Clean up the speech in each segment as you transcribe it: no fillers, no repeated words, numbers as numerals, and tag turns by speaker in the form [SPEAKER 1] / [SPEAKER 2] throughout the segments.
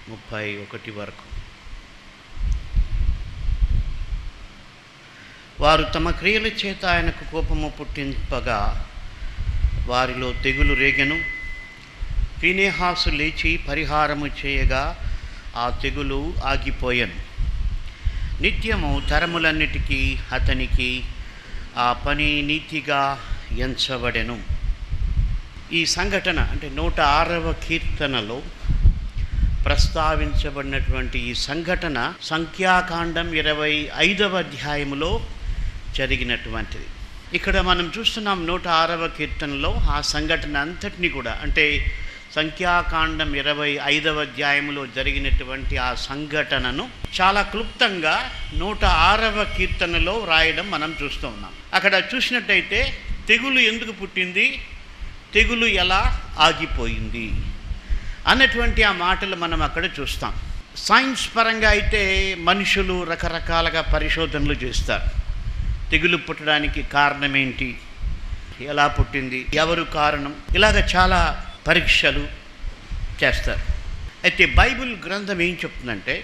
[SPEAKER 1] 31 వరకు. వారు తమ క్రియల చేత ఆయనకు కోపము పుట్టింపగా వారిలో తెగులు రేగెను. ఫీనెహాసు లేచి పరిహారము చేయగా ఆ తెగులు ఆగిపోయెను. నిత్యము తరములన్నిటికీ అతనికి ఆ పని నీతిగా ఎంచబడెను. ఈ సంఘటన అంటే 106వ కీర్తనలో ప్రస్తావించబడినటువంటి ఈ సంఘటన సంఖ్యాకాండం 25వ అధ్యాయములో జరిగినటువంటిది. ఇక్కడ మనం చూస్తున్నాం 106వ కీర్తనలో ఆ సంఘటన అంతటినీ కూడా, అంటే సంఖ్యాకాండం 25వ అధ్యాయంలో జరిగినటువంటి ఆ సంఘటనను చాలా క్లుప్తంగా 106వ కీర్తనలో రాయడం మనం చూస్తూ ఉన్నాం. అక్కడ చూసినట్టయితే తెగులు ఎందుకు పుట్టింది, తెగులు ఎలా ఆగిపోయింది అన్నటువంటి ఆ మాటలు మనం అక్కడ చూస్తాం. సైన్స్ పరంగా అయితే మనుషులు రకరకాలుగా పరిశోధనలు చేస్తారు. తెగులు పుట్టడానికి కారణం ఏంటి, ఎలా పుట్టింది, ఎవరు కారణం, ఇలాగ చాలా పరీక్షలు చేస్తారు. అయితే బైబిల్ గ్రంథం ఏం చెప్తుందంటే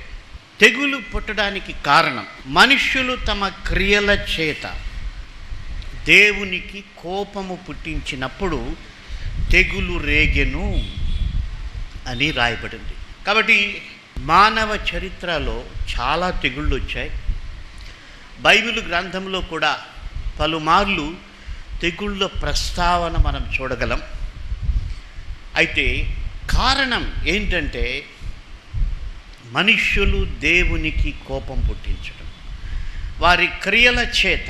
[SPEAKER 1] తెగులు పుట్టడానికి కారణం మనుష్యులు తమ క్రియల చేత దేవునికి కోపము పుట్టించినప్పుడు తెగులు రేగెను అని రాయబడింది. కాబట్టి మానవ చరిత్రలో చాలా తెగుళ్ళు వచ్చాయి. బైబిల్ గ్రంథంలో కూడా పలుమార్లు తెగుళ్ళ ప్రస్తావన మనం చూడగలం. అయితే కారణం ఏంటంటే మనుష్యులు దేవునికి కోపం పుట్టించడం, వారి క్రియల చేత,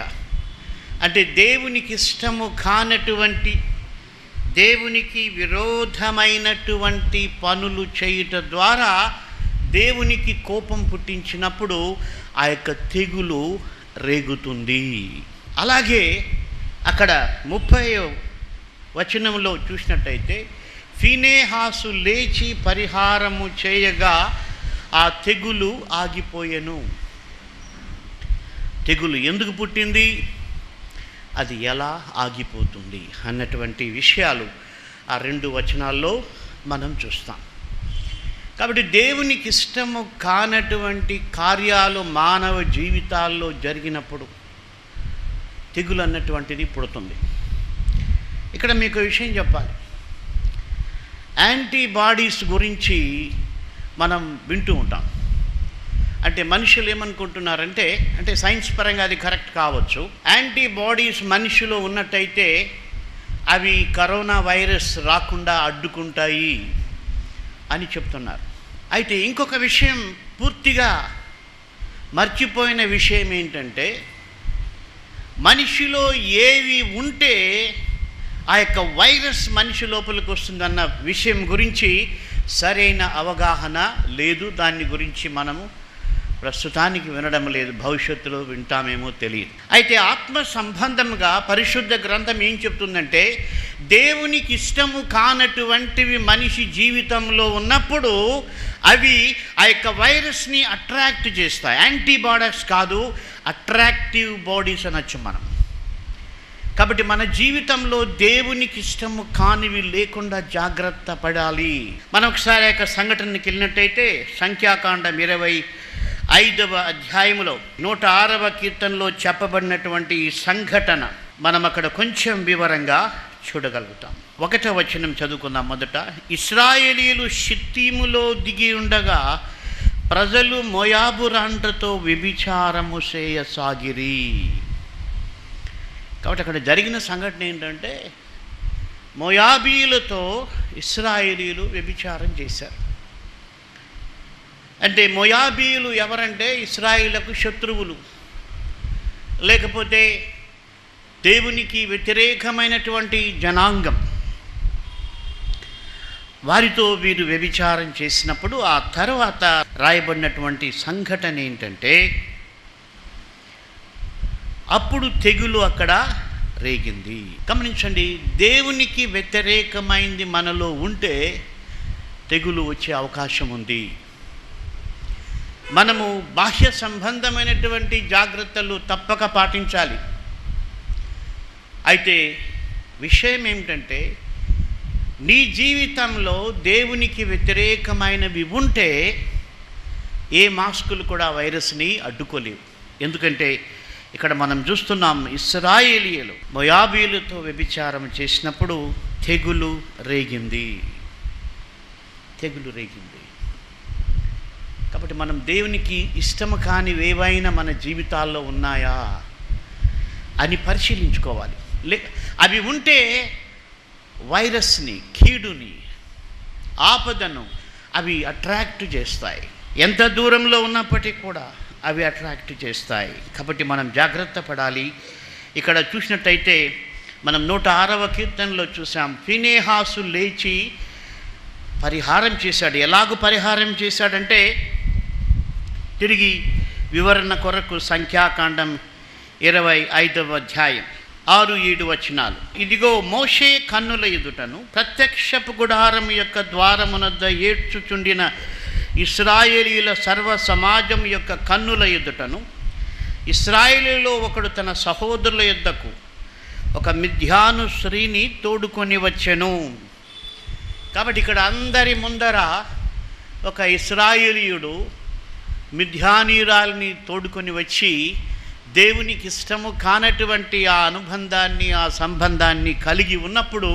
[SPEAKER 1] అంటే దేవునికి ఇష్టము కానటువంటి, దేవునికి విరోధమైనటువంటి పనులు చేయుట ద్వారా దేవునికి కోపం పుట్టించినప్పుడు ఆ యొక్క తెగులు రేగుతుంది. అలాగే అక్కడ 30వ వచనంలో చూసినట్టయితే ఫీనెహాసు లేచి పరిహారము చేయగా ఆ తెగులు ఆగిపోయెను. తెగులు ఎందుకు పుట్టింది, అది ఎలా ఆగిపోతుంది అన్నటువంటి విషయాలు ఆ 2 వచనాల్లో మనం చూస్తాం. కాబట్టి దేవునికి ఇష్టము కానటువంటి కార్యాలు మానవ జీవితాల్లో జరిగినప్పుడు తెగులు అన్నటువంటిది పుడుతుంది. ఇక్కడ మీకు విషయం చెప్పాలి. యాంటీబాడీస్ గురించి మనం వింటూ ఉంటాం. అంటే మనుషులు ఏమనుకుంటున్నారంటే, అంటే సైన్స్ పరంగా అది కరెక్ట్ కావచ్చు, యాంటీబాడీస్ మనిషిలో ఉన్నట్టయితే అవి కరోనా వైరస్ రాకుండా అడ్డుకుంటాయి అని చెప్తున్నారు. అయితే ఇంకొక విషయం, పూర్తిగా మర్చిపోయిన విషయం ఏంటంటే మనిషిలో ఏవి ఉంటే ఆ యొక్క వైరస్ మనిషి లోపలికి వస్తుందన్న విషయం గురించి సరైన అవగాహన లేదు. దాని గురించి మనము ప్రస్తుతానికి వినడం లేదు, భవిష్యత్తులో వింటామేమో తెలియదు. అయితే ఆత్మ సంబంధంగా పరిశుద్ధ గ్రంథం ఏం చెప్తుందంటే దేవునికి ఇష్టము కానటువంటివి మనిషి జీవితంలో ఉన్నప్పుడు అవి ఆ యొక్క వైరస్ని అట్రాక్ట్ చేస్తాయి. యాంటీబాడీస్ కాదు, అట్రాక్టివ్ బాడీస్ అనొచ్చు మనం. కాబట్టి మన జీవితంలో దేవునికి ఇష్టము కానివి లేకుండా జాగ్రత్త పడాలి. మనం ఒకసారి ఆ యొక్క సంఘటనకి వెళ్ళినట్టయితే సంఖ్యాకాండం 25వ అధ్యాయములో 106వ కీర్తనలో చెప్పబడినటువంటి ఈ సంఘటన మనం అక్కడ కొంచెం వివరంగా చూడగలుగుతాం. 1వ వచనం చదువుకుందాం. మొదట, ఇశ్రాయేలీయులు షిత్తీములో దిగి ఉండగా ప్రజలు మోయాబు రాండ్రతో వ్యభిచారము చేయసాగిరి. కాబట్టి అక్కడ జరిగిన సంఘటన ఏంటంటే మోయాబీయులతో ఇశ్రాయేలీయులు వ్యభిచారం చేశారు. అంటే మోయాబీయులు ఎవరంటే ఇశ్రాయేలుకు శత్రువులు, లేకపోతే దేవునికి వ్యతిరేకమైనటువంటి జనాంగం. వారితో వీరు వ్యభిచారం చేసినప్పుడు ఆ తర్వాత రాయబడినటువంటి సంఘటన ఏంటంటే అప్పుడు తెగులు అక్కడ రేగింది. గమనించండి, దేవునికి వ్యతిరేకమైంది మనలో ఉంటే తెగులు వచ్చే అవకాశం ఉంది. మనము బాహ్య సంబంధమైనటువంటి జాగ్రత్తలు తప్పక పాటించాలి. అయితే విషయం ఏమిటంటే నీ జీవితంలో దేవునికి వ్యతిరేకమైనవి ఉంటే ఏ మాస్కులు కూడా వైరస్ని అడ్డుకోలేవు. ఎందుకంటే ఇక్కడ మనం చూస్తున్నాం, ఇశ్రాయేలీయులు మోయాబీయులతో వ్యభిచారం చేసినప్పుడు తెగులు రేగింది. కాబట్టి మనం దేవునికి ఇష్టము కానివేవైనా మన జీవితాల్లో ఉన్నాయా అని పరిశీలించుకోవాలి. అవి ఉంటే వైరస్ని, కీడుని, ఆపదను అవి అట్రాక్ట్ చేస్తాయి. ఎంత దూరంలో ఉన్నప్పటికీ కూడా అవి అట్రాక్ట్ చేస్తాయి. కాబట్టి మనం జాగ్రత్త పడాలి. ఇక్కడ చూసినట్టయితే మనం 106వ కీర్తనలో చూసాం, ఫీనెహాసు లేచి పరిహారం చేశాడు. ఎలాగూ పరిహారం చేశాడంటే, తిరిగి వివరణ కొరకు సంఖ్యాకాండం 25వ అధ్యాయం 6-7 వచనాలు. ఇదిగో మోషే కన్నుల ఎదుటను ప్రత్యక్షపు గుడారం యొక్క ద్వారమునద్ద ఏడ్చుచుండిన ఇశ్రాయేలీయుల సర్వ సమాజం యొక్క కన్నుల ఎదుటను ఇశ్రాయేలీలో ఒకడు తన సహోదరుల యొద్దకు ఒక మిథ్యాను స్త్రీని తోడుకొని వచ్చెను. కాబట్టి ఇక్కడ అందరి ముందర ఒక ఇశ్రాయేలీయుడు మిథ్యానీయురాలిని తోడుకొని వచ్చి దేవునికి ఇష్టము కానటువంటి ఆ అనుబంధాన్ని, ఆ సంబంధాన్ని కలిగి ఉన్నప్పుడు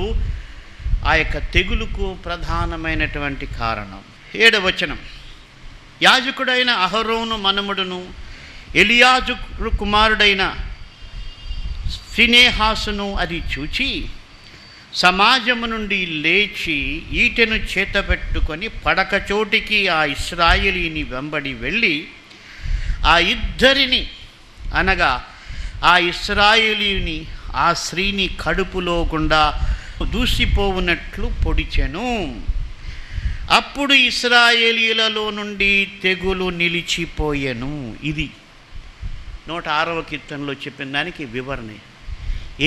[SPEAKER 1] ఆ యొక్క తెగులుకు ప్రధానమైనటువంటి కారణం. 7వ వచనం, యాజకుడైన అహరోను మనుమడును ఎలియాజరు కుమారుడైన ఫీనెహాసును అది చూచి సమాజము నుండి లేచి ఈటెను చేతపెట్టుకొని పడక చోటికి ఆ ఇశ్రాయేలీని వెంబడి వెళ్ళి ఆ ఇద్దరిని, అనగా ఆ ఇశ్రాయేలీని ఆ స్త్రీని కడుపులో గుండా దూసిపోవునట్లు పొడిచెను. అప్పుడు ఇశ్రాయేలీయులలో నుండి తెగులు నిలిచిపోయెను. ఇది 106వ కీర్తనలో చెప్పిన దానికి వివరణ.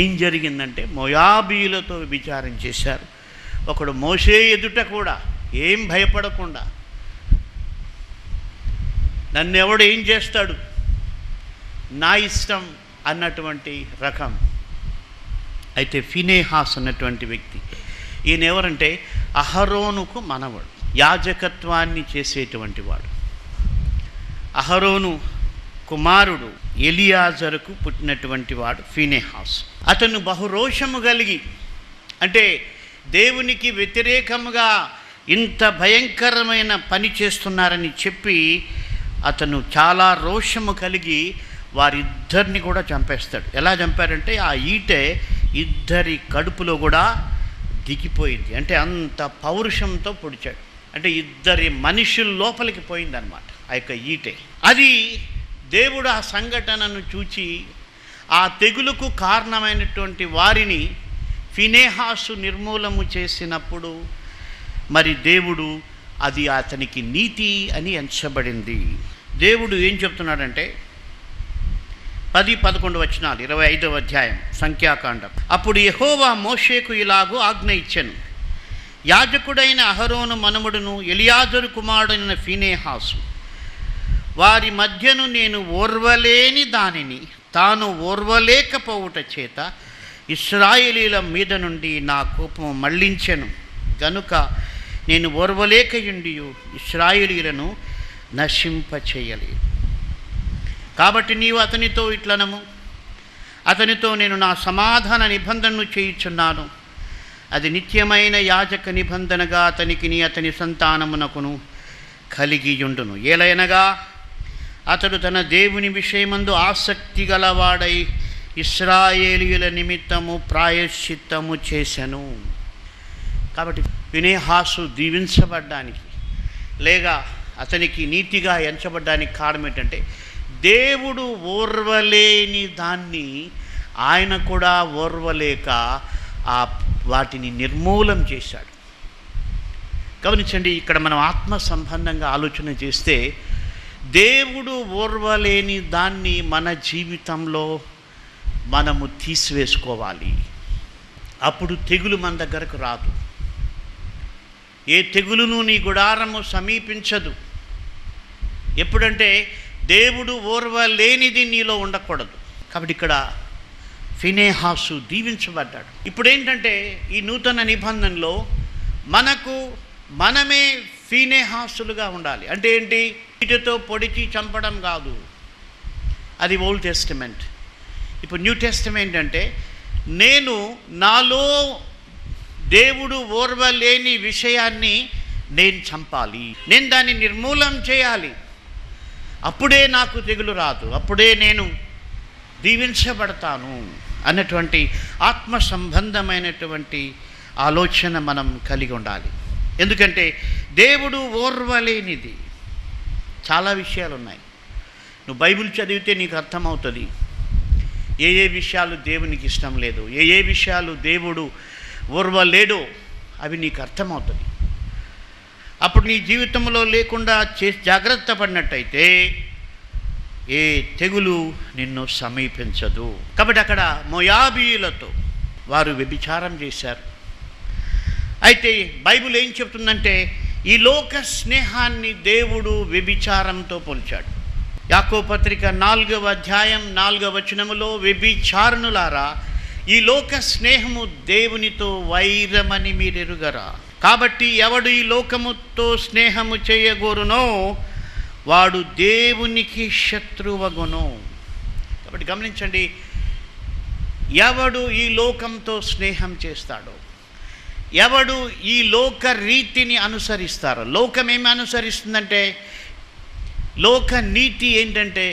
[SPEAKER 1] ఏం జరిగిందంటే, మోయాబీయులతో విచారం చేశారు. ఒకడు మోషే ఎదుట కూడా ఏం భయపడకుండా, నన్నెవడు ఏం చేస్తాడు, నా ఇష్టం అన్నటువంటి రకం. అయితే ఫీనెహాస్ అన్నటువంటి వ్యక్తి, ఈయన ఎవరంటే అహరోనుకు మనవడు, యాజకత్వాన్ని చేసేటువంటి వాడు. అహరోను కుమారుడు ఎలియాజరుకు పుట్టినటువంటి వాడు ఫీనెహాస్. అతను బహురోషము కలిగి, అంటే దేవునికి వ్యతిరేకముగా ఇంత భయంకరమైన పని చేస్తున్నారని చెప్పి అతను చాలా రోషము కలిగి వారిద్దరిని కూడా చంపేస్తాడు. ఎలా చంపారంటే, ఆ ఈటె ఇద్దరి కడుపులో కూడా దిగిపోయింది. అంటే అంత పౌరుషంతో పొడిచాడు. అంటే ఇద్దరి మనుషుల లోపలికి పోయిందనమాట ఆ యొక్క ఈటె. అది దేవుడు ఆ సంఘటనను చూచి ఆ తెగులుకు కారణమైనటువంటి వారిని ఫీనెహాసు నిర్మూలము చేసినప్పుడు మరి దేవుడు అది అతనికి నీతి అని ఎంచబడింది. దేవుడు ఏం చెప్తున్నాడంటే 10-11 వచనాలు 25వ అధ్యాయం సంఖ్యాకాండం. అప్పుడు యెహోవా మోషేకు ఇలాగూ ఆజ్ఞ ఇచ్చెను, యాజకుడైన అహరోను మనుమడును ఎలియాజరు కుమారుడైన ఫీనెహాసు వారి మధ్యను నేను ఓర్వలేని దానిని తాను ఓర్వలేకపోవుట చేత ఇశ్రాయేలీల మీద నుండి నా కోపము మళ్లించెను గనుక నేను ఓర్వలేకయుండియు ఇశ్రాయేలీలను నశింపచేయలేదు. కాబట్టి నీవు అతనితో ఇట్లనము, అతనితో నేను నా సమాధాన నిబంధనను చేయుచున్నాను, అది నిత్యమైన యాజక నిబంధనగా అతనికిని అతని సంతానమునకును కలిగియుండును. ఏలయనగా అతడు తన దేవుని విషయమందు ఆసక్తి గలవాడై ఇశ్రాయేలీయుల నిమిత్తము ప్రాయశ్చిత్తము చేసెను. కాబట్టి ఫీనెహాసు దీవించబడ్డానికి లేక అతనికి నీతిగా ఎంచబడ్డానికి కారణం ఏంటంటే, దేవుడు ఓర్వలేని దాన్ని ఆయన కూడా ఓర్వలేక వాటిని నిర్మూలం చేశాడు. గమనించండి, ఇక్కడ మనం ఆత్మ సంబంధంగా ఆలోచన చేస్తే దేవుడు ఓర్వలేని దాన్ని మన జీవితంలో మనము తీసివేసుకోవాలి. అప్పుడు తెగులు మన దగ్గరకు రాదు. ఏ తెగులును నీ గుడారము సమీపించదు. ఎప్పుడంటే దేవుడు ఓర్వలేనిది నీలో ఉండకూడదు. కాబట్టి ఇక్కడ ఫీనెహాసు దీవించబడ్డాడు. ఇప్పుడు ఏంటంటే, ఈ నూతన నిబంధనలో మనకు మనమే ఫీనేహాసులుగా ఉండాలి. అంటే ఏంటి? వీటితో పొడిచి చంపడం కాదు, అది ఓల్డ్ టెస్టిమెంట్. ఇప్పుడు న్యూ టెస్టిమెంట్ అంటే నేను నాలో దేవుడు ఓర్వలేని విషయాన్ని నేను చంపాలి, నేను దాన్ని నిర్మూలం చేయాలి. అప్పుడే నాకు తెగులు రాదు, అప్పుడే నేను దీవించబడతాను అన్నటువంటి ఆత్మ సంబంధమైనటువంటి ఆలోచన మనం కలిగి ఉండాలి. ఎందుకంటే దేవుడు ఓర్వలేనిది చాలా విషయాలు ఉన్నాయి. నువ్వు బైబిల్ చదివితే నీకు అర్థమవుతుంది ఏ ఏ విషయాలు దేవునికి ఇష్టం లేదు, ఏ ఏ విషయాలు దేవుడు ఓర్వలేడో అవి నీకు అర్థమవుతుంది. అప్పుడు నీ జీవితంలో లేకుండా జాగ్రత్త పడినట్టయితే ఏ తెగులు నిన్ను సమీపించదు. కాబట్టి అక్కడ మోయాబీయులతో వారు వ్యభిచారం చేశారు. అయితే బైబిల్ ఏం చెప్తుందంటే ఈ లోక స్నేహాన్ని దేవుడు వ్యభిచారంతో పోల్చాడు. యాకోబు పత్రిక 4వ అధ్యాయం 4వ వచనములో, వ్యభిచారణులారా, ఈ లోక స్నేహము దేవునితో వైరమని మీరెరుగరా. కాబట్టి ఎవడు ఈ లోకముతో స్నేహము చేయగోరునో వాడు దేవునికి శత్రువగును. కాబట్టి గమనించండి, ఎవడు ఈ లోకంతో స్నేహం చేస్తాడో, ఎవడు ఈ లోక రీతిని అనుసరిస్తారో, లోకం ఏమి అనుసరిస్తుందంటే, లోక నీతి ఏంటంటే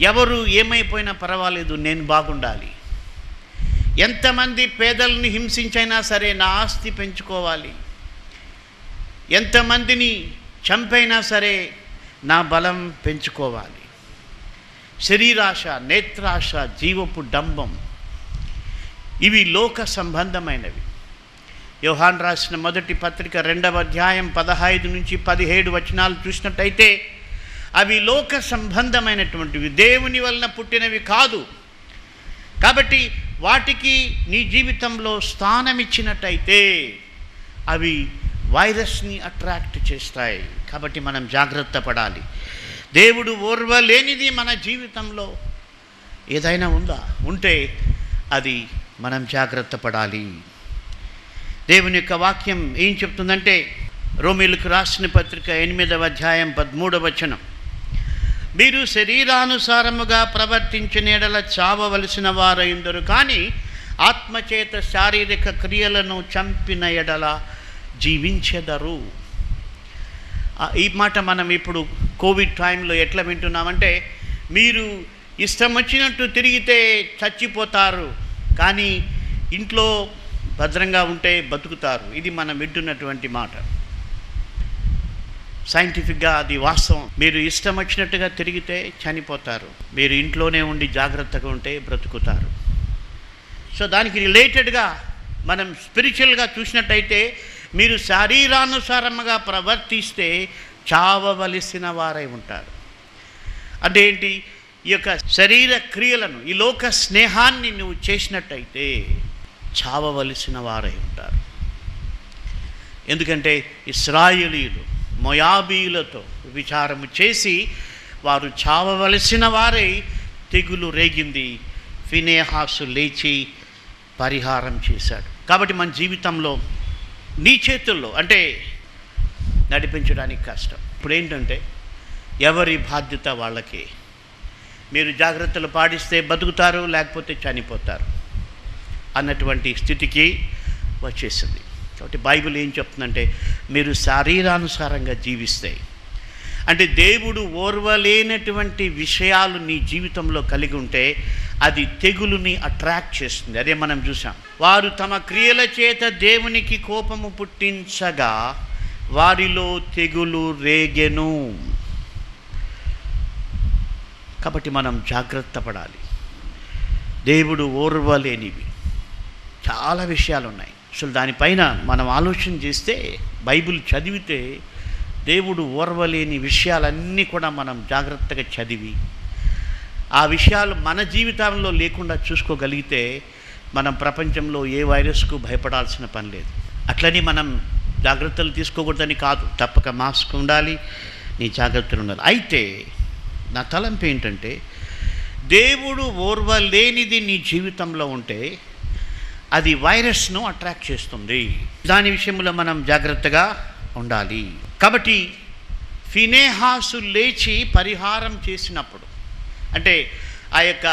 [SPEAKER 1] ఎవరు ఏమైపోయినా పర్వాలేదు, నేను బాగుండాలి, ఎంతమంది పేదల్ని హింసించైనా సరే నా ఆస్తి పెంచుకోవాలి, ఎంతమందిని చంపైనా సరే నా బలం పెంచుకోవాలి. శరీరాశ, నేత్రాశ, జీవపు డంబం, ఇవి లోక సంబంధమైనవి. యోహాను రాసిన మొదటి పత్రిక 2వ అధ్యాయం 15 నుంచి 17 వచనాలు చూసినట్టయితే అవి లోక సంబంధమైనటువంటివి, దేవుని వలన పుట్టినవి కాదు. కాబట్టి వాటికి నీ జీవితంలో స్థానం ఇచ్చినట్టయితే అవి వైరస్ని అట్రాక్ట్ చేస్తాయి. కాబట్టి మనం జాగ్రత్త పడాలి. దేవుడు ఓర్వలేనిది మన జీవితంలో ఏదైనా ఉంటే అది మనం జాగ్రత్త పడాలి. దేవుని యొక్క వాక్యం ఏం చెప్తుందంటే, రోమీయులకు రాసిన పత్రిక 8వ అధ్యాయం 13వ వచనం, మీరు శరీరానుసారముగా ప్రవర్తించిన ఎడల చావవలసిన వారైందరు, కానీ ఆత్మచేత శారీరక క్రియలను చంపిన ఎడల జీవించెదరు. ఈ మాట మనం ఇప్పుడు కోవిడ్ టైంలో ఎట్లా వింటున్నామంటే, మీరు ఇష్టం వచ్చినట్టు తిరిగితే చచ్చిపోతారు, కానీ ఇంట్లో భద్రంగా ఉంటే బతుకుతారు. ఇది మనం వింటున్నటువంటి మాట. సైంటిఫిక్గా అది వాస్తవం. మీరు ఇష్టం వచ్చినట్టుగా తిరిగితే చనిపోతారు, మీరు ఇంట్లోనే ఉండి జాగ్రత్తగా ఉంటే బ్రతుకుతారు. సో దానికి రిలేటెడ్గా మనం స్పిరిచువల్గా చూసినట్టయితే, మీరు శరీరానుసారంగా ప్రవర్తిస్తే చావవలసిన వారై ఉంటారు. అంటే ఏంటి? ఈ యొక్క శరీర క్రియలను, ఈ లోక స్నేహాన్ని నువ్వు చేసినట్టయితే చావవలసిన వారై ఉంటారు. ఎందుకంటే ఇశ్రాయేలీయులు మోయాబీయులతో విచారము చేసి వారు చావవలసిన వారై తెగులు రేగింది. ఫీనేహాసు లేచి పరిహారం చేశాడు. కాబట్టి మన జీవితంలో నీ చేతుల్లో అంటే నడిపించడానికి కష్టం. ఇప్పుడు ఏంటంటే ఎవరి బాధ్యత వాళ్ళకి. మీరు జాగ్రత్తలు పాటిస్తే బతుకుతారు, లేకపోతే చనిపోతారు అన్నటువంటి స్థితికి వచ్చేసింది. కాబట్టి బైబిల్ ఏం చెప్తుందంటే, మీరు శరీరానుసారంగా జీవిస్తే, అంటే దేవుడు ఓర్వలేనటువంటి విషయాలు నీ జీవితంలో కలిగి ఉంటే అది తెగులుని అట్రాక్ట్ చేస్తుంది. అదే మనం చూసాం. వారు తమ క్రియల చేత దేవునికి కోపము పుట్టించగా వారిలో తెగులు రేగెను. కాబట్టి మనం జాగ్రత్త పడాలి. దేవుడు ఓర్వలేనివి చాలా విషయాలు ఉన్నాయి. అసలు దానిపైన మనం ఆలోచన చేస్తే, బైబిల్ చదివితే దేవుడు ఓర్వలేని విషయాలన్నీ కూడా మనం జాగ్రత్తగా చదివి ఆ విషయాలు మన జీవితంలో లేకుండా చూసుకోగలిగితే మనం ప్రపంచంలో ఏ వైరస్కు భయపడాల్సిన పని లేదు. అట్లని మనం జాగ్రత్తలు తీసుకోకూడదని కాదు, తప్పక మాస్క్ ఉండాలి, నీ జాగ్రత్తలు ఉండాలి. అయితే నా తలంపు ఏంటంటే, దేవుడు ఓర్వలేనిది నీ జీవితంలో ఉంటే అది వైరస్ను అట్రాక్ట్ చేస్తుంది. దాని విషయంలో మనం జాగ్రత్తగా ఉండాలి. కాబట్టి ఫినెహాసు లేచి పరిహారం చేసినప్పుడు, అంటే ఆ యొక్క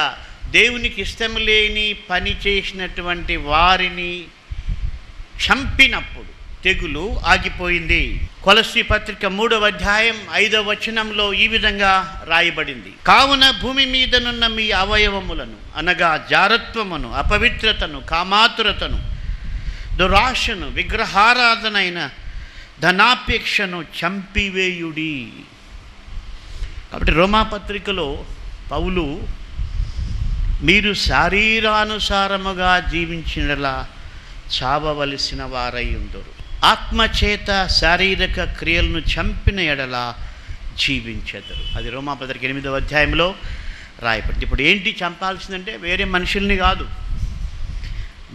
[SPEAKER 1] దేవునికి ఇష్టం లేని పని చేసినటువంటి వారిని చంపినప్పుడు తెగులు ఆగిపోయింది. కొలస్సీ పత్రిక 3వ అధ్యాయం 5వ వచనంలో ఈ విధంగా రాయబడింది: కావున భూమి మీదనున్న మీ అవయవములను అనగా జారత్వమును, అపవిత్రతను, కామాతురతను, దురాశను, విగ్రహారాధనైన ధనాపేక్షను చంపివేయుడి. కాబట్టి రోమాపత్రికలో పౌలు మీరు శరీరానుసారముగా జీవించినలా చావవలసిన వారై ఉందరు, ఆత్మచేత శారీరక క్రియలను చంపిన ఎడల జీవించెదరు. అది రోమాపత్రిక 8వ అధ్యాయంలో రాయబడింది. ఇప్పుడు ఏంటి చంపాల్సిందంటే వేరే మనుషుల్ని కాదు,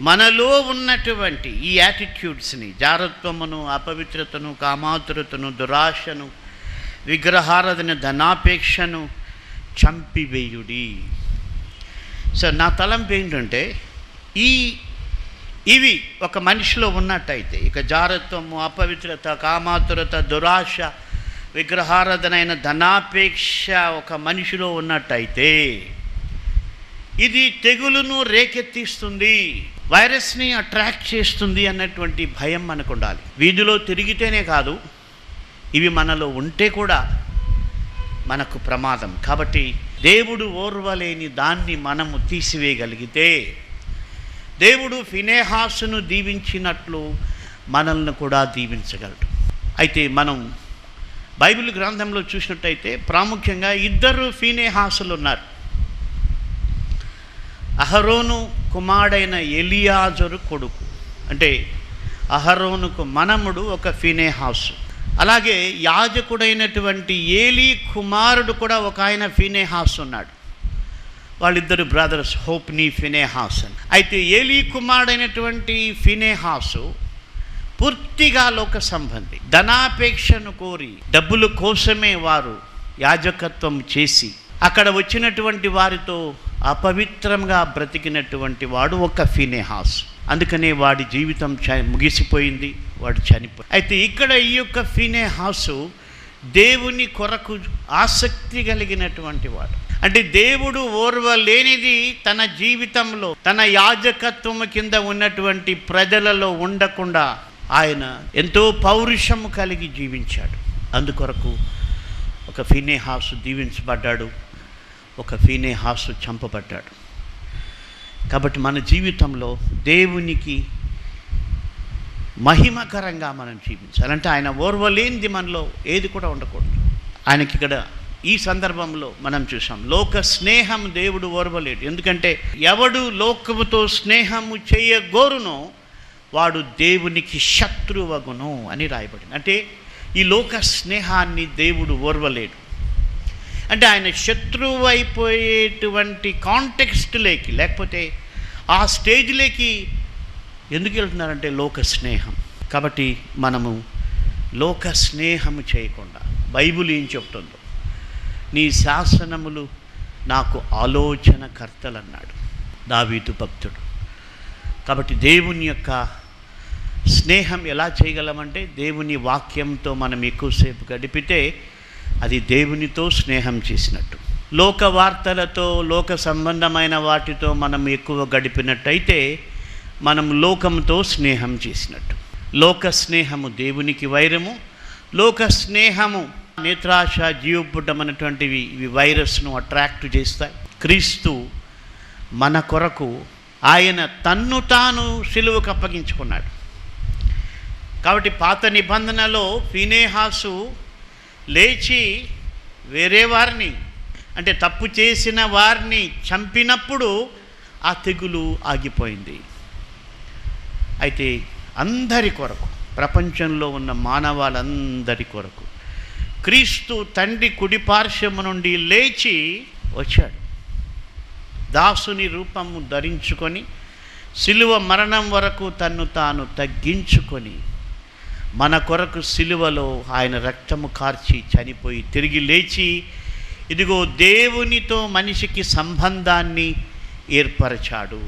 [SPEAKER 1] మనలో ఉన్నటువంటి ఈ యాటిట్యూడ్స్ని, జారత్వమును, అపవిత్రతను, కామాతురతను, దురాశను, విగ్రహారాధన, ధనాపేక్షను చంపివేయుడి. సో నా తలంపు ఏంటంటే ఇవి ఒక మనిషిలో ఉన్నట్టయితే, ఇక జారత్వము, అపవిత్రత, కామాతురత, దురాశ, విగ్రహారాధనైన ధనాపేక్ష ఒక మనిషిలో ఉన్నట్టయితే ఇది తెగులును రేకెత్తిస్తుంది, వైరస్ని అట్రాక్ట్ చేస్తుంది అన్నటువంటి భయం మనకు ఉండాలి. వీధిలో తిరిగితేనే కాదు, ఇవి మనలో ఉంటే కూడా మనకు ప్రమాదం. కాబట్టి దేవుడు ఓర్వలేని దాన్ని మనము తీసివేయగలిగితే దేవుడు ఫినెహాసును దీవించినట్లు మనల్ని కూడా దీవించగలడు. అయితే మనం బైబిల్ గ్రంథంలో చూసినట్టయితే ప్రాముఖ్యంగా 2 ఫినెహాసులు ఉన్నారు. అహరోను కుమారుడైన ఎలియాజరు కొడుకు, అంటే అహరోనుకు మనముడు ఒక ఫినెహాసు. అలాగే యాజకుడైనటువంటి ఏలీ కుమారుడు కూడా ఒక ఆయన ఫినెహాసు ఉన్నాడు. వాళ్ళిద్దరు బ్రదర్స్, హోప్ని, ఫినెహాస్ అని. అయితే ఏలీ కుమారుడైనటువంటి ఫినెహాసు పూర్తిగా లోక సంబంధి. ధనాపేక్షను కోరి డబ్బుల కోసమే వారు యాజకత్వం చేసి అక్కడ వచ్చినటువంటి వారితో అపవిత్రంగా బ్రతికినటువంటి వాడు ఒక ఫినెహాస్. అందుకనే వాడి జీవితం ముగిసిపోయింది, వాడు చనిపోయి. అయితే ఇక్కడ ఈ యొక్క ఫినెహాసు దేవుని కొరకు ఆసక్తి కలిగినటువంటి వాడు. అంటే దేవుడు ఓర్వలేనిది తన జీవితంలో, తన యాజకత్వము కింద ఉన్నటువంటి ప్రజలలో ఉండకుండా ఆయన ఎంతో పౌరుషము కలిగి జీవించాడు. అందుకొరకు ఒక ఫినెహాసు దీవించబడ్డాడు, ఒక ఫినెహాసు చంపబడ్డాడు. కాబట్టి మన జీవితంలో దేవునికి మహిమకరంగా మనం జీవించాలంటే ఆయన ఓర్వలేనిది మనలో ఏది కూడా ఉండకూడదు. ఆయనకి ఇక్కడ ఈ సందర్భంలో మనం చూసాం, లోక స్నేహం దేవుడు ఓర్వలేడు. ఎందుకంటే ఎవడు లోకముతో స్నేహము చేయగోరునో వాడు దేవునికి శత్రువగును అని రాయబడింది. అంటే ఈ లోక స్నేహాన్ని దేవుడు ఓర్వలేడు. అంటే ఆయన శత్రువు అయిపోయేటువంటి కాంటెక్స్ట్లోకి, లేకపోతే ఆ స్టేజ్లోకి ఎందుకు వెళ్తున్నారంటే లోక స్నేహం. కాబట్టి మనము లోక స్నేహము చేయకుండా, బైబిల్ ఏం చెప్తుందో, నీ శాసనములు నాకు ఆలోచనకర్తలు అన్నాడు దావీదు భక్తుడు. కాబట్టి దేవుని యొక్క స్నేహం ఎలా చేయగలమంటే దేవుని వాక్యంతో మనం ఎక్కువసేపు గడిపితే అది దేవునితో స్నేహం చేసినట్టు. లోక వార్తలతో, లోక సంబంధమైన వాటితో మనం ఎక్కువ గడిపినట్టయితే మనం లోకంతో స్నేహం చేసినట్టు. లోక స్నేహము దేవునికి వైరము, లోక స్నేహము నేత్రాశ, జీవపుటం అనేటువంటివి ఇవి వైరస్ను అట్రాక్ట్ చేస్తాయి. క్రీస్తు మన కొరకు ఆయన తన్ను తాను సిలువకు అప్పగించుకున్నాడు. కాబట్టి పాత నిబంధనలో ఫినెహాసు లేచి వేరే వారిని, అంటే తప్పు చేసిన వారిని చంపినప్పుడు ఆ తెగులు ఆగిపోయింది. అయితే అందరి కొరకు, ప్రపంచంలో ఉన్న మానవాళ్ళందరి కొరకు క్రీస్తు తండ్రి కుడిపార్శ్వము నుండి లేచి వచ్చాడు. దాసుని రూపము ధరించుకొని సిలువ మరణం వరకు తన్ను తాను తగ్గించుకొని మన కొరకు సిలువలో ఆయన రక్తము కార్చి చనిపోయి తిరిగి లేచి ఇదిగో దేవునితో మనిషికి సంబంధాన్ని ఏర్పరచాడు.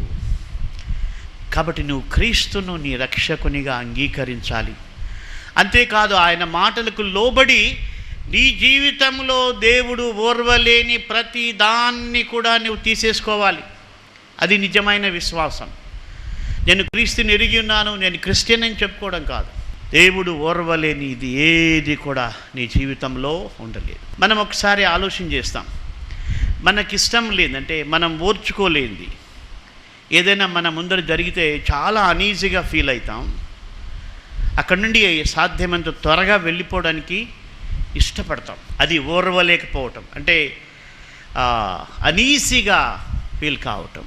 [SPEAKER 1] కాబట్టి నువ్వు క్రీస్తును నీ రక్షకునిగా అంగీకరించాలి. అంతేకాదు ఆయన మాటలకు లోబడి నీ జీవితంలో దేవుడు ఓర్వలేని ప్రతి దాన్ని కూడా నువ్వు తీసేసుకోవాలి. అది నిజమైన విశ్వాసం. నేను క్రీస్తుని ఎరిగి ఉన్నాను, నేను క్రిస్టియన్ అని చెప్పుకోవడం కాదు. దేవుడు ఓర్వలేని ఇది ఏది కూడా నీ జీవితంలో ఉండలేదు. మనం ఒకసారి ఆలోచన చేస్తాం, మనకిష్టం లేదంటే మనం ఓర్చుకోలేంది ఏదైనా మన ముందర జరిగితే చాలా అనీజీగా ఫీల్ అవుతాం. అక్కడి నుండి సాధ్యమైనంత త్వరగా వెళ్ళిపోవడానికి ఇష్టపడతాం. అది ఓర్వలేకపోవటం అంటే అనీజీగా ఫీల్ కావటం,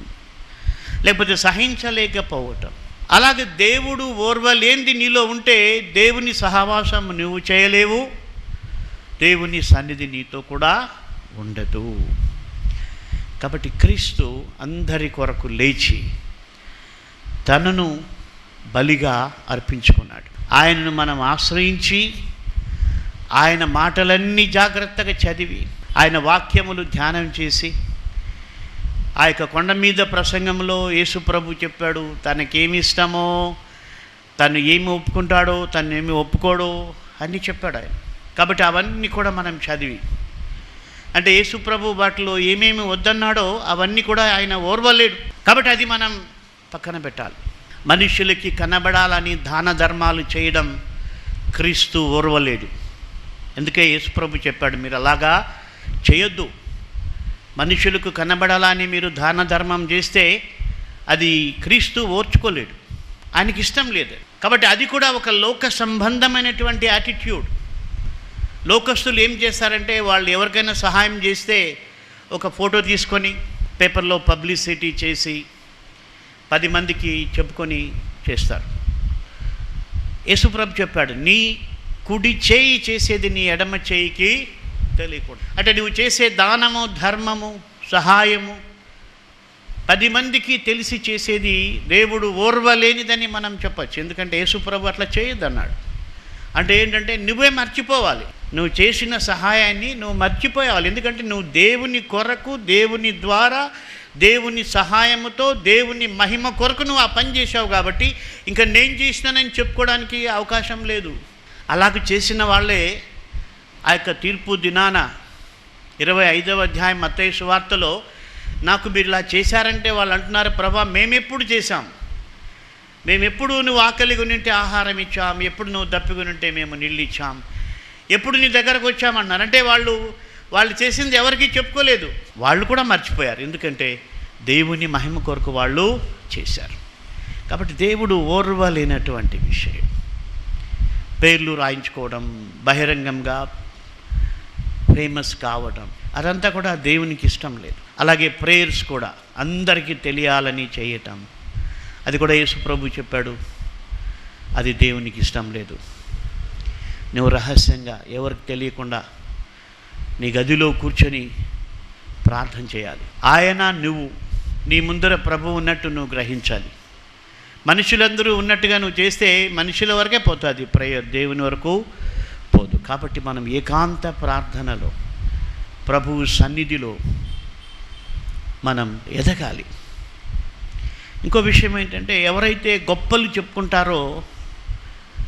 [SPEAKER 1] లేకపోతే సహించలేకపోవటం. అలాగే దేవుడు ఓర్వలేనిది నీలో ఉంటే దేవుని సహవాసం నువ్వు చేయలేవు, దేవుని సన్నిధి నీతో కూడా ఉండదు. కాబట్టి క్రీస్తు అందరి కొరకు లేచి తనను బలిగా అర్పించుకున్నాడు. ఆయనను మనం ఆశ్రయించి ఆయన మాటలన్నీ జాగ్రత్తగా చదివి ఆయన వాక్యములు ధ్యానం చేసి ఆ యొక్క కొండ మీద ప్రసంగంలో యేసు ప్రభు చెప్పాడు తనకేమి ఇష్టమో, తను ఏమి ఒప్పుకుంటాడో, తను ఏమి ఒప్పుకోడో అన్నీ చెప్పాడు ఆయన. కాబట్టి అవన్నీ కూడా మనం చదివి అంటే యేసు ప్రభు వాటిలో ఏమేమి వద్దన్నాడో అవన్నీ కూడా ఆయన ఓర్వలేడు. కాబట్టి అది మనం పక్కన పెట్టాలి. మనుషులకి కనబడాలని దాన ధర్మాలు చేయడం క్రీస్తు ఓర్వలేడు. అందుకే యేసు ప్రభు చెప్పాడు, మీరు అలాగా చేయొద్దు. మనుషులకు కనబడాలని మీరు దాన ధర్మం చేస్తే అది క్రీస్తు ఓర్చుకోలేడు, ఆయనకి ఇష్టం లేదు. కాబట్టి అది కూడా ఒక లోక సంబంధమైనటువంటి యాటిట్యూడ్. లోకస్తులు ఏం చేస్తారంటే వాళ్ళు ఎవరికైనా సహాయం చేస్తే ఒక ఫోటో తీసుకొని పేపర్లో పబ్లిసిటీ చేసి 10 మందికి చెప్పుకొని చేస్తారు. యేసుప్రభు చెప్పాడు, నీ కుడి చేయి చేసేది నీ ఎడమ చేయికి తెలియకూడదు. అంటే నువ్వు చేసే దానము, ధర్మము, సహాయము 10 మందికి తెలిసి చేసేది దేవుడు ఓర్వలేనిదని మనం చెప్పచ్చు. ఎందుకంటే యేసుప్రభు అట్లా చేయొద్దన్నాడు. అంటే ఏంటంటే నువ్వే మర్చిపోవాలి, నువ్వు చేసిన సహాయాన్ని నువ్వు మర్చిపోయాలి. ఎందుకంటే నువ్వు దేవుని కొరకు, దేవుని ద్వారా, దేవుని సహాయముతో, దేవుని మహిమ కొరకు నువ్వు ఆ పని చేసావు. కాబట్టి ఇంకా నేను చేసినానని చెప్పుకోవడానికి అవకాశం లేదు. అలాగ చేసిన వాళ్ళే ఆ యొక్క తీర్పు దినాన 25వ అధ్యాయం మత్తయి సువార్తలో నాకు మీరు ఇలా చేశారంటే వాళ్ళు అంటున్నారు, ప్రభా మేమెప్పుడు చేశాం, మేమెప్పుడు నువ్వు ఆకలిగా ఉంటే ఆహారం ఇచ్చాం, ఎప్పుడు నువ్వు దప్పిగా ఉంటే మేము నీళ్ళు ఇచ్చాం, ఎప్పుడు నీ దగ్గరకు వచ్చామన్నారు. అంటే వాళ్ళు చేసింది ఎవరికీ చెప్పుకోలేదు, వాళ్ళు కూడా మర్చిపోయారు. ఎందుకంటే దేవుని మహిమ కొరకు వాళ్ళు చేశారు. కాబట్టి దేవుడు ఓర్వలేనటువంటి విషయం పేర్లు రాయించుకోవడం, బహిరంగంగా ఫేమస్ కావడం, అదంతా కూడా దేవునికి ఇష్టం లేదు. అలాగే ప్రేయర్స్ కూడా అందరికీ తెలియాలని చేయటం, అది కూడా యేసు ప్రభు చెప్పాడు, అది దేవునికి ఇష్టం లేదు. నువ్వు రహస్యంగా ఎవరికి తెలియకుండా నీ గదిలో కూర్చొని ప్రార్థన చేయాలి. ఆయన నువ్వు నీ ముందర ప్రభు ఉన్నట్టు నువ్వు గ్రహించాలి. మనుషులందరూ ఉన్నట్టుగా నువ్వు చేస్తే మనుషుల వరకే పోతుంది ప్రేయర్, దేవుని వరకు పోదు. కాబట్టి మనం ఏకాంత ప్రార్థనలో ప్రభువు సన్నిధిలో మనం ఎదగాలి. ఇంకో విషయం ఏంటంటే ఎవరైతే గొప్పలు చెప్పుకుంటారో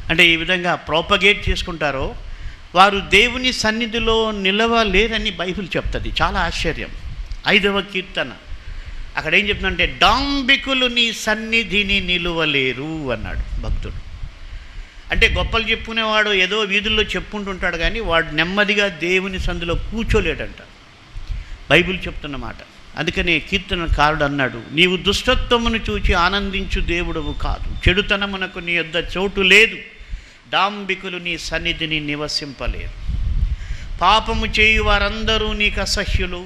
[SPEAKER 1] అంటే ఈ విధంగా ప్రోపగేట్ చేసుకుంటారో వారు దేవుని సన్నిధిలో నిలవలేరని బైబిల్ చెప్తుంది. చాలా ఆశ్చర్యం. 5వ కీర్తన అక్కడ ఏం చెప్తుందంటే డాంబికులు నీ సన్నిధిని నిలువలేరు అన్నాడు భక్తుడు. అంటే గొప్పలు చెప్పుకునేవాడు ఏదో వీధుల్లో చెప్పుకుంటుంటాడు కానీ వాడు నెమ్మదిగా దేవుని సందులో కూర్చోలేడంట బైబిల్ చెప్తున్నమాట. అందుకనే కీర్తనకారుడు అన్నాడు, నీవు దుష్టత్వమును చూచి ఆనందించు దేవుడవు కాదు, చెడుతనమునకు నీ యొద్ద చోటు లేదు, డాంబికులు నీ సన్నిధిని నివసింపలేరు. పాపము చేయు వారందరూ నీకు అసహ్యులు,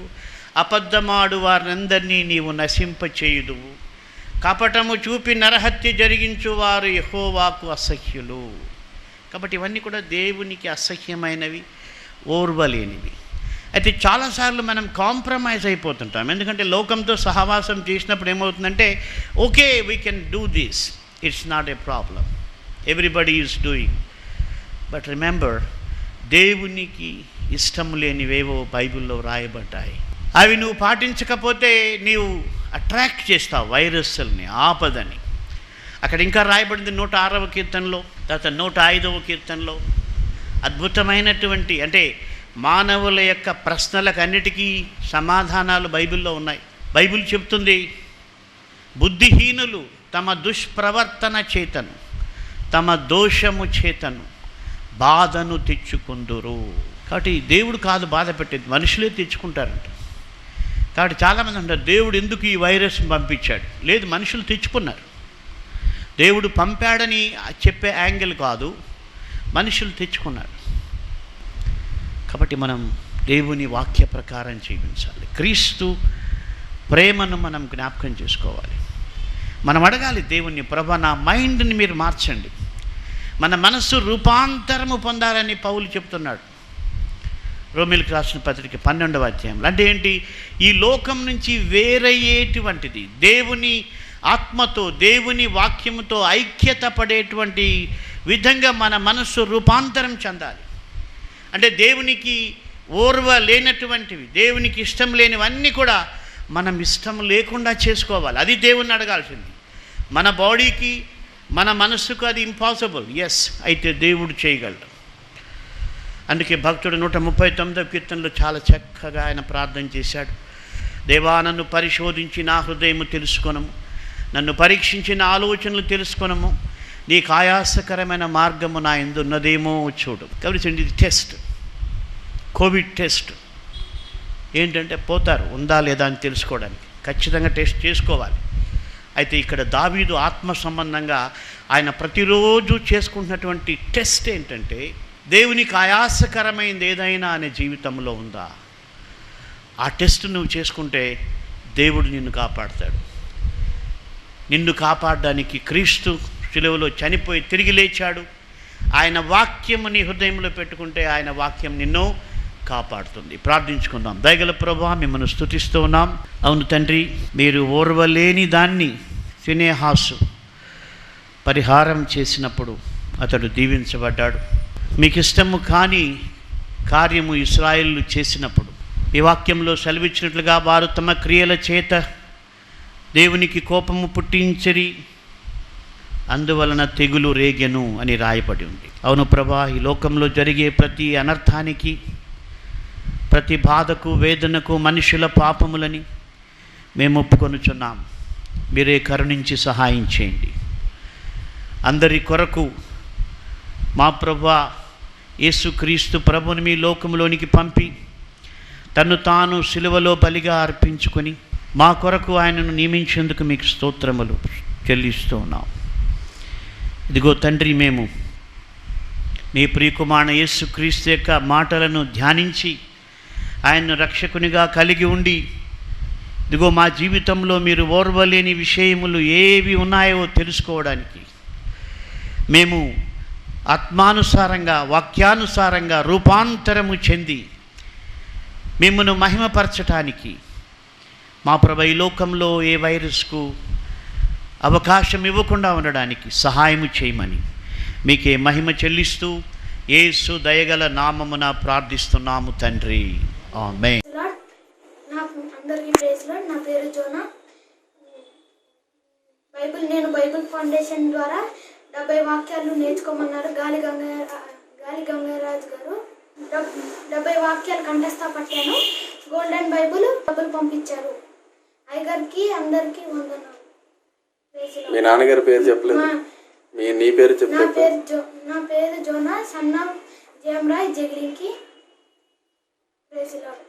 [SPEAKER 1] అబద్ధమాడు వారందరినీ నీవు నశింపచేయుదువు, కపటము చూపి నరహత్య జరిగించు వారు యెహోవాకు అసహ్యులు. కాబట్టి ఇవన్నీ కూడా దేవునికి అసహ్యమైనవి, ఓర్వలేనివి. అయితే చాలాసార్లు మనం కాంప్రమైజ్ అయిపోతుంటాం. ఎందుకంటే లోకంతో సహవాసం చేసినప్పుడు ఏమవుతుందంటే okay we can do this, it's not a problem, everybody is doing. But remember, దేవునికి ఇష్టం లేనివేవో బైబిల్లో రాయబడ్డాయి. అవి నువ్వు పాటించకపోతే నీవు అట్రాక్ట్ చేస్తావు వైరస్ని, ఆపదని. అక్కడ ఇంకా రాయబడింది 106వ కీర్తనలో, తర్వాత 105వ కీర్తనలో అద్భుతమైనటువంటి, అంటే మానవుల యొక్క ప్రశ్నలకు అన్నిటికీ సమాధానాలు బైబిల్లో ఉన్నాయి. బైబిల్ చెప్తుంది, బుద్ధిహీనులు తమ దుష్ప్రవర్తన చేతను తమ దోషము చేతను బాధను తెచ్చుకుందురు. కాబట్టి దేవుడు కాదు బాధ పెట్టేది, మనుషులే తెచ్చుకుంటారంట. కాబట్టి చాలామంది అంటారు, దేవుడు ఎందుకు ఈ వైరస్ని పంపించాడు? లేదు, మనుషులు తెచ్చుకున్నారు. దేవుడు పంపాడని చెప్పే యాంగిల్ కాదు, మనుషులు తెచ్చుకున్నారు. కాబట్టి మనం దేవుని వాక్య ప్రకారం జీవించాలి. క్రీస్తు ప్రేమను మనం జ్ఞాపకం చేసుకోవాలి. మనం అడగాలి దేవుణ్ణి, ప్రభా నా మైండ్ని మీరు మార్చండి. మన మనస్సు రూపాంతరము పొందాలని పౌలు చెప్తున్నాడు రోమీయులకు రాసిన పత్రిక 12వ అధ్యాయంలో. అంటే ఏంటి? ఈ లోకం నుంచి వేరయ్యేటువంటిది, దేవుని ఆత్మతో దేవుని వాక్యముతో ఐక్యత పడేటువంటి విధంగా మన మనస్సు రూపాంతరం చెందాలి. అంటే దేవునికి ఓర్వ లేనటువంటివి, దేవునికి ఇష్టం లేనివన్నీ కూడా మనం ఇష్టం లేకుండా చేసుకోవాలి. అది దేవుణ్ణి అడగాల్సింది. మన బాడీకి మన మనస్సుకు అది ఇంపాసిబుల్. ఎస్, అయితే దేవుడు చేయగలడు. అందుకే భక్తుడు 139వ కీర్తనలో చాలా చక్కగా ఆయన ప్రార్థన చేశాడు. దేవా, నన్ను పరిశోధించి నా హృదయము తెలుసుకొనము, నన్ను పరీక్షించి నా ఆలోచనలు తెలుసుకొనము, నీకు ఆయాసకరమైన మార్గము నా యందు ఉన్నదేమో చూడు. కాబట్టి ఇది టెస్ట్, కోవిడ్ టెస్ట్. ఏంటంటే పోతారు, ఉందా లేదా అని తెలుసుకోవడానికి ఖచ్చితంగా టెస్ట్ చేసుకోవాలి. అయితే ఇక్కడ దావీదు ఆత్మ సంబంధంగా ఆయన ప్రతిరోజు చేసుకుంటున్నటువంటి టెస్ట్ ఏంటంటే, దేవునికి ఆయాసకరమైనది ఏదైనా అనే జీవితంలో ఉందా? ఆ టెస్ట్ నువ్వు చేసుకుంటే దేవుడు నిన్ను కాపాడతాడు. నిన్ను కాపాడడానికి క్రీస్తు శిలువలో చనిపోయి తిరిగి లేచాడు. ఆయన వాక్యము నీ హృదయంలో పెట్టుకుంటే ఆయన వాక్యం నిన్ను కాపాడుతుంది. ప్రార్థించుకుందాం. దయగల ప్రభువా, మిమ్మల్ని స్తుతిస్తూ ఉన్నాం. అవును తండ్రి, మీరు ఓర్వలేని దాన్ని ఫినెహాసు పరిహారం చేసినప్పుడు అతడు దీవించబడ్డాడు. మీకు ఇష్టము కాని కార్యము ఇశ్రాయేలు చేసినప్పుడు ఈ వాక్యంలో సెలవిచ్చినట్లుగా వారు తమ క్రియల చేత దేవునికి కోపము పుట్టించరి, అందువలన తెగులు రేగెను అని రాయబడి ఉంది. అవును ప్రభా, ఈ లోకంలో జరిగే ప్రతి అనర్థానికి, ప్రతి బాధకు, వేదనకు మనుషుల పాపములని మేము ఒప్పుకొనుచున్నాం. మీరే కరుణించి సహాయం చేయండి. అందరి కొరకు మా ప్రభువా యేసుక్రీస్తు ప్రభుని మీ లోకంలోనికి పంపి తన్ను తాను సిలువలో బలిగా అర్పించుకొని మా కొరకు ఆయనను నియమించేందుకు మీకు స్తోత్రములు చెల్లిస్తూ ఉన్నాం. ఇదిగో తండ్రి, మేము మీ ప్రియకుమారుడు యేసుక్రీస్తు యొక్క మాటలను ధ్యానించి ఆయన్ను రక్షకునిగా కలిగి ఉండి, ఇదిగో మా జీవితంలో మీరు ఓర్వలేని విషయములు ఏవి ఉన్నాయో తెలుసుకోవడానికి మేము ఆత్మానుసారంగా, వాక్యానుసారంగా రూపాంతరము చెంది మిమ్మను మహిమపరచటానికి మా ప్రభు ఈ లోకంలో ఏ వైరస్కు అవకాశం ఇవ్వకుండా ఉండడానికి సహాయము చేయమని మీకే మహిమ చెల్లిస్తూ యేసు దయగల నామమున ప్రార్థిస్తున్నాము తండ్రి, ఆమేన్.
[SPEAKER 2] అందరికీ ప్రైజ్ లార్డ్. నా పేరు జోనా. నేను బైబిల్ ఫౌండేషన్ ద్వారా 70 వాక్యాలు నేర్చుకోమన్నారు గాలి గంగరాజు గారు. 70 వాక్యాలు కంఠస్థ పట్టాను. గోల్డెన్ బైబిల్ పంపించారు. అయ్యగారికి అందరికీ వందనాలు.
[SPEAKER 3] మీ నాన్నగారి పేరు చెప్పలేదు, నీ పేరు చెప్పు.
[SPEAKER 2] నా పేరు జోనా, సన్ ఆఫ్ జయమరాయ్ జగిరికి. Praise lord.